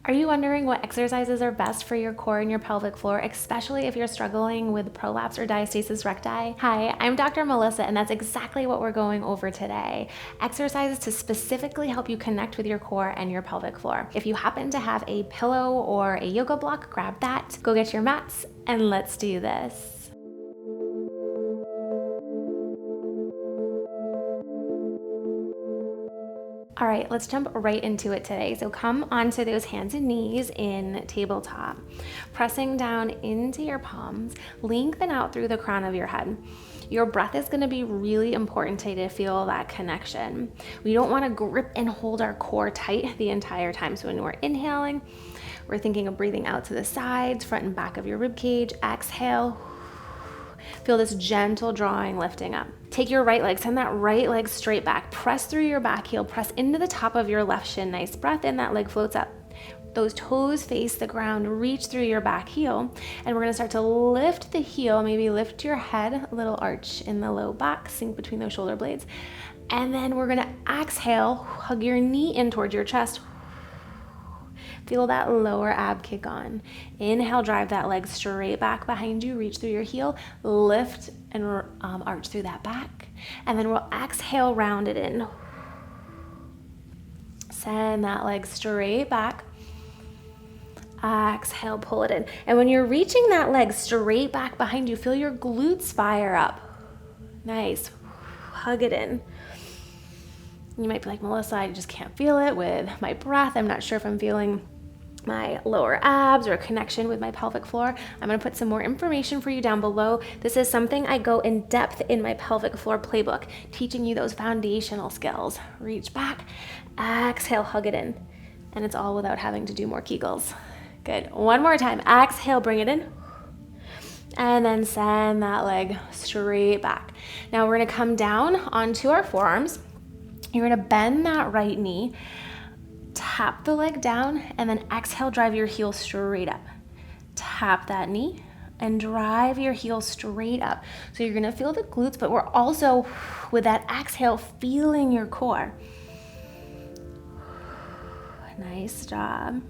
Are you wondering what exercises are best for your core and your pelvic floor, especially if you're struggling with prolapse or diastasis recti? Hi, I'm Dr. Melissa, and that's exactly what we're going over today. Exercises to specifically help you connect with your core and your pelvic floor. If you happen to have a pillow or a yoga block, grab that, go get your mats, and let's do this. All right, let's jump right into it today. So come onto those hands and knees in tabletop, pressing down into your palms, lengthen out through the crown of your head. Your breath is going to be really important today to feel that connection. We don't want to grip and hold our core tight the entire time. So when we're inhaling, we're thinking of breathing out to the sides, front and back of your rib cage. Exhale. Feel this gentle drawing, lifting up. Take your right leg, send that right leg straight back. Press through your back heel, press into the top of your left shin. Nice breath in, that leg floats up. Those toes face the ground, reach through your back heel, and we're gonna start to lift the heel, maybe lift your head, a little arch in the low back, sink between those shoulder blades. And then we're gonna exhale, hug your knee in towards your chest. Feel that lower ab kick on. Inhale, drive that leg straight back behind you, reach through your heel, lift and arch through that back. And then we'll exhale, round it in. Send that leg straight back. Exhale, pull it in. And when you're reaching that leg straight back behind you, feel your glutes fire up. Nice. Hug it in. You might be like, Melissa, I just can't feel it with my breath. I'm not sure if I'm feeling my lower abs or a connection with my pelvic floor. I'm going to put some more information for you down below. This is something I go in depth in my pelvic floor playbook, teaching you those foundational skills. Reach back, exhale, hug it in. And it's all without having to do more Kegels. Good. One more time. Exhale, bring it in. And then send that leg straight back. Now we're going to come down onto our forearms. You're going to bend that right knee, tap the leg down, and then exhale, drive your heel straight up. Tap that knee and drive your heel straight up. So you're going to feel the glutes, but we're also, with that exhale, feeling your core. Nice job.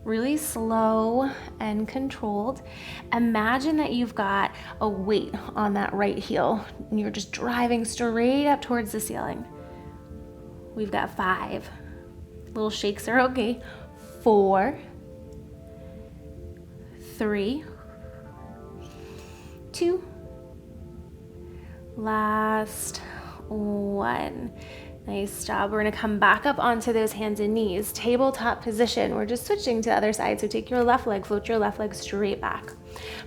Really slow and controlled. Imagine that you've got a weight on that right heel and you're just driving straight up towards the ceiling. We've got 5. Little shakes are okay. 4, 3, 2, last 1. Nice job. We're going to come back up onto those hands and knees. Tabletop position. We're just switching to the other side. So take your left leg, float your left leg straight back.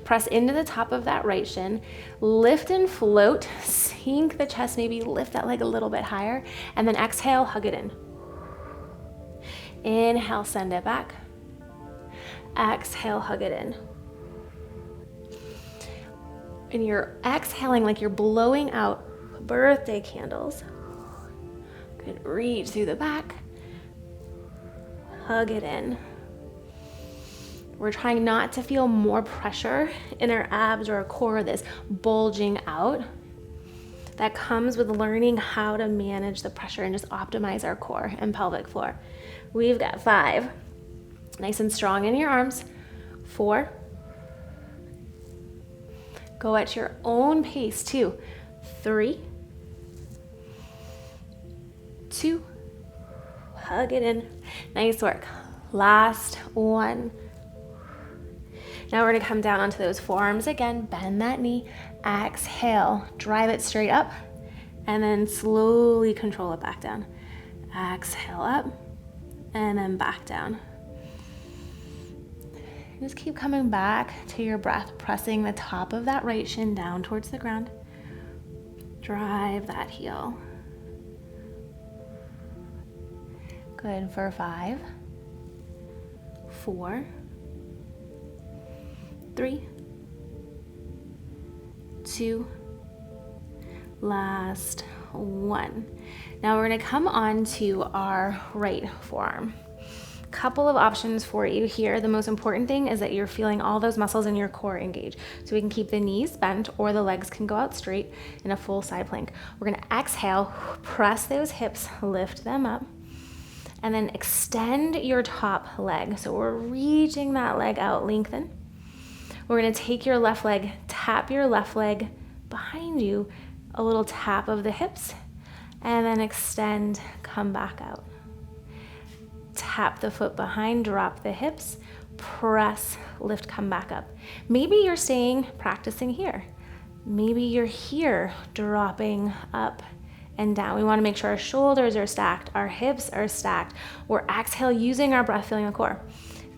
Press into the top of that right shin. Lift and float. Sink the chest, maybe lift that leg a little bit higher. And then exhale, hug it in. Inhale, send it back. Exhale, hug it in. And you're exhaling like you're blowing out birthday candles. Good. Reach through the back. Hug it in. We're trying not to feel more pressure in our abs or our core, this bulging out. That comes with learning how to manage the pressure and just optimize our core and pelvic floor. We've got 5. Nice and strong in your arms. 4. Go at your own pace. 2, 3, 2, hug it in. Nice work. Last 1. Now we're going to come down onto those forearms again. Bend that knee. Exhale. Drive it straight up. And then slowly control it back down. Exhale up. And then back down. Just keep coming back to your breath, pressing the top of that right shin down towards the ground. Drive that heel. Good for 5, 4, 3, 2, last 1. Now we're going to come on to our right forearm. Couple of options for you here. The most important thing is that you're feeling all those muscles in your core engage. So we can keep the knees bent or the legs can go out straight in a full side plank. We're going to exhale, press those hips, lift them up. And then extend your top leg. So we're reaching that leg out, lengthen. We're gonna take your left leg, tap your left leg behind you, a little tap of the hips, and then extend, come back out. Tap the foot behind, drop the hips, press, lift, come back up. Maybe you're staying, practicing here. Maybe you're here, dropping up and down. We wanna make sure our shoulders are stacked, our hips are stacked. We're exhale, using our breath, feeling the core.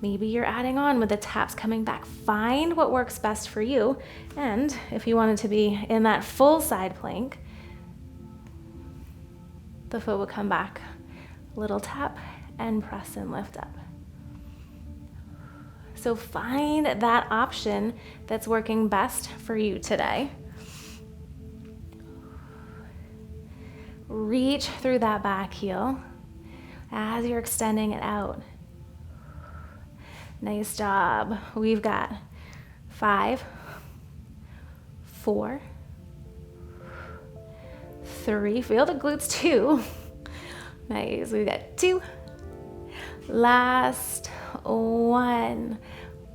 Maybe you're adding on with the taps coming back. Find what works best for you. And if you wanted to be in that full side plank, the foot would come back, little tap, and press and lift up. So find that option that's working best for you today. Reach through that back heel as you're extending it out. Nice job. We've got 5, 4, 3. Feel the glutes too. Nice. We've got 2. Last 1.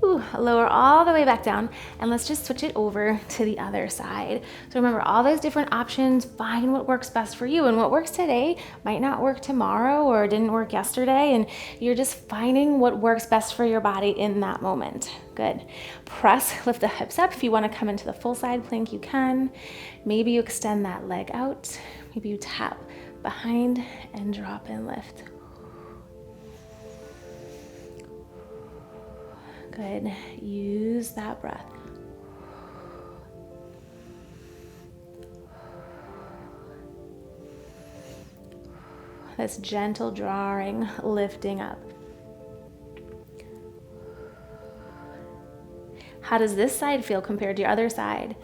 Ooh, lower all the way back down, and let's just switch it over to the other side. So remember, all those different options, find what works best for you, and what works today might not work tomorrow or didn't work yesterday, and you're just finding what works best for your body in that moment. Good. Press, lift the hips up. If you want to come into the full side plank, you can. Maybe you extend that leg out. Maybe you tap behind and drop and lift. Good. Use that breath. This gentle drawing, lifting up. How does this side feel compared to your other side?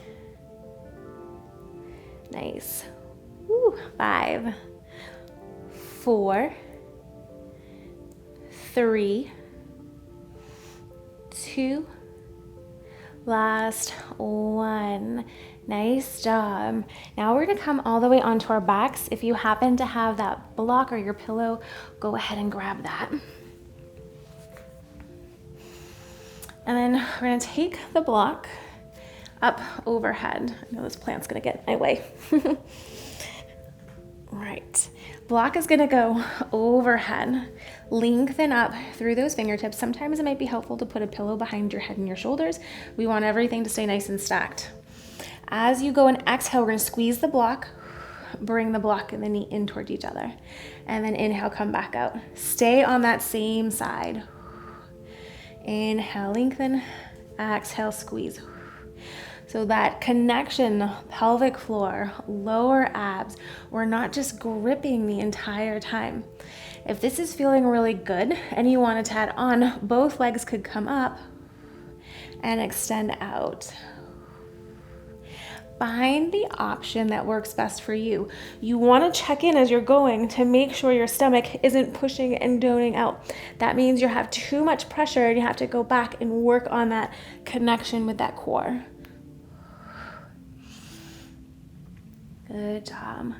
Nice. Woo. 5, 4, 3, 2, last 1. Nice job. Now we're gonna come all the way onto our backs. If you happen to have that block or your pillow, go ahead and grab that. And then we're gonna take the block up overhead. I know this plant's gonna get in my way. All right, block is gonna go overhead. Lengthen up through those fingertips. Sometimes it might be helpful to put a pillow behind your head and your shoulders. We want everything to stay nice and stacked. As you go and exhale, we're gonna squeeze the block, bring the block and the knee in towards each other. And then inhale, come back out. Stay on that same side. Inhale, lengthen, exhale, squeeze. So that connection, pelvic floor, lower abs, we're not just gripping the entire time. If this is feeling really good and you wanted to add on, both legs could come up and extend out. Find the option that works best for you. You want to check in as you're going to make sure your stomach isn't pushing and doning out. That means you have too much pressure and you have to go back and work on that connection with that core. Good job.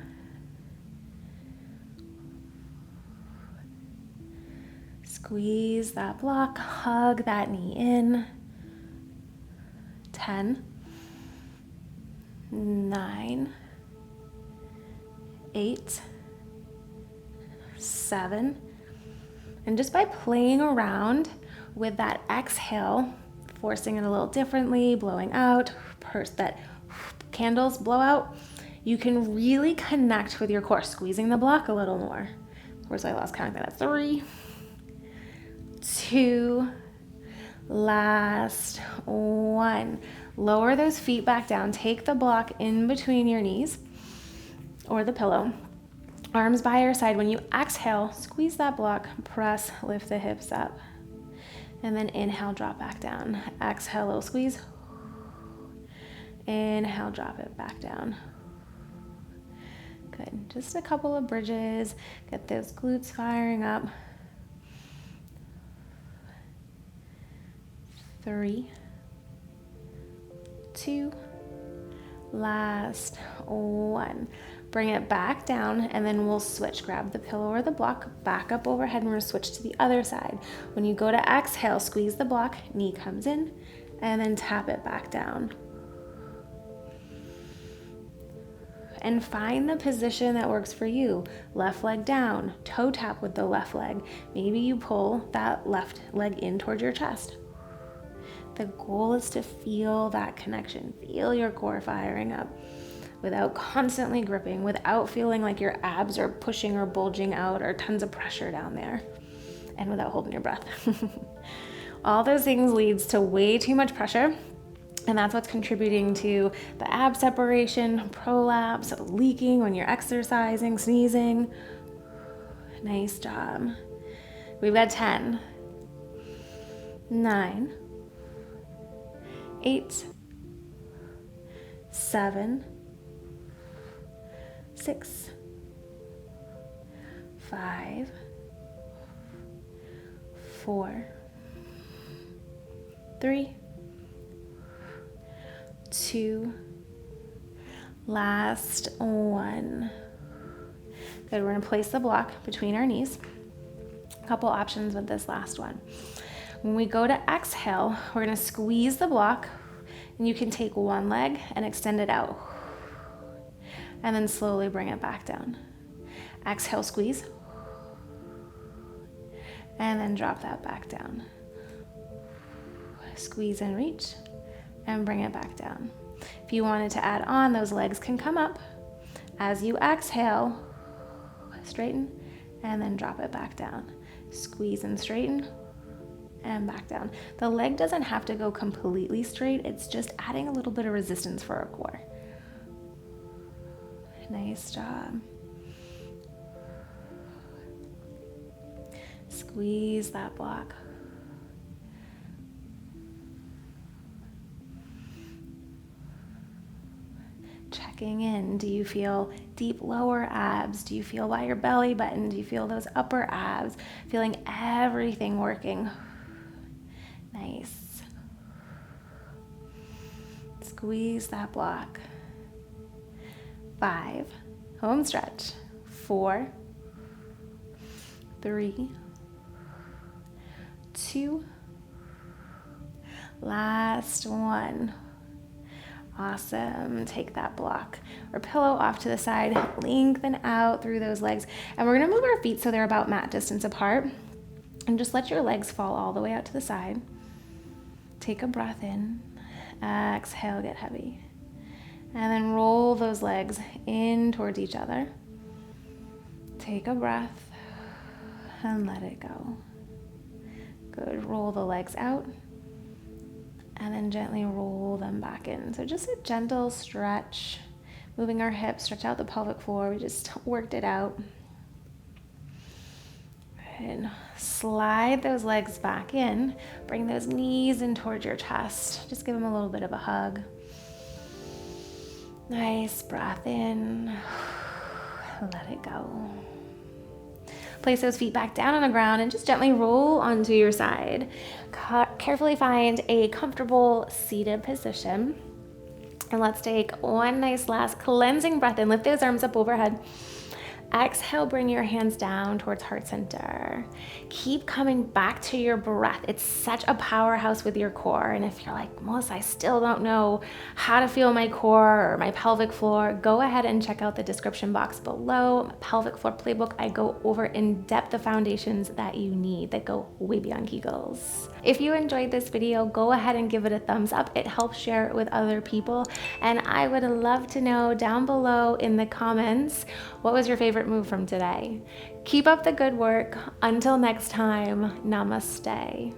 Squeeze that block, hug that knee in. 10, 9, 8, 7. And just by playing around with that exhale, forcing it a little differently, blowing out, that candles blow out, you can really connect with your core, squeezing the block a little more. Of course, I lost count at 3, 2, last 1. Lower those feet back down. Take the block in between your knees or the pillow. Arms by your side. When you exhale, squeeze that block, press, lift the hips up. And then inhale, drop back down. Exhale, little squeeze. Inhale, drop it back down. Good. Just a couple of bridges. Get those glutes firing up. 3, 2, last 1. Bring it back down, and then we'll switch. Grab the pillow or the block, back up overhead, and we're gonna switch to the other side. When you go to exhale, squeeze the block, knee comes in, and then tap it back down. And find the position that works for you. Left leg down, toe tap with the left leg. Maybe you pull that left leg in towards your chest. The goal is to feel that connection, feel your core firing up without constantly gripping, without feeling like your abs are pushing or bulging out or tons of pressure down there, and without holding your breath. All those things leads to way too much pressure, and that's what's contributing to the ab separation, prolapse, leaking when you're exercising, sneezing. Nice job. We've got 10, 9, 8, 7, 6, 5, 4, 3, 2, last one. Good, we're gonna place the block between our knees. A couple options with this last one. When we go to exhale, we're gonna squeeze the block, and you can take one leg and extend it out, and then slowly bring it back down. Exhale, squeeze, and then drop that back down. Squeeze and reach, and bring it back down. If you wanted to add on, those legs can come up. As you exhale, straighten, and then drop it back down. Squeeze and straighten, and back down. The leg doesn't have to go completely straight, it's just adding a little bit of resistance for our core. Nice job. Squeeze that block. Checking in. Do you feel deep lower abs? Do you feel by your belly button? Do you feel those upper abs? Feeling everything working. Nice. Squeeze that block. 5, home stretch. 4, 3, 2, last one. Awesome. Take that block or pillow off to the side, lengthen out through those legs, and we're gonna move our feet so they're about mat distance apart, and just let your legs fall all the way out to the side. Take a breath in, exhale, get heavy, and then roll those legs in towards each other. Take a breath and let it go. Good. Roll the legs out and then gently roll them back in. So just a gentle stretch, moving our hips, stretch out the pelvic floor. We just worked it out. And slide those legs back in. Bring those knees in towards your chest. Just give them a little bit of a hug. Nice breath in. Let it go. Place those feet back down on the ground and just gently roll onto your side. Carefully find a comfortable seated position. And let's take one nice last cleansing breath in. Lift those arms up overhead. Exhale, bring your hands down towards heart center. Keep coming back to your breath. It's such a powerhouse with your core. And if you're like, Melissa, I still don't know how to feel my core or my pelvic floor, go ahead and check out the description box below. My pelvic floor playbook, I go over in depth the foundations that you need that go way beyond Kegels. If you enjoyed this video, go ahead and give it a thumbs up. It helps share it with other people. And I would love to know down below in the comments, what was your favorite move from today? Keep up the good work. Until next time, namaste.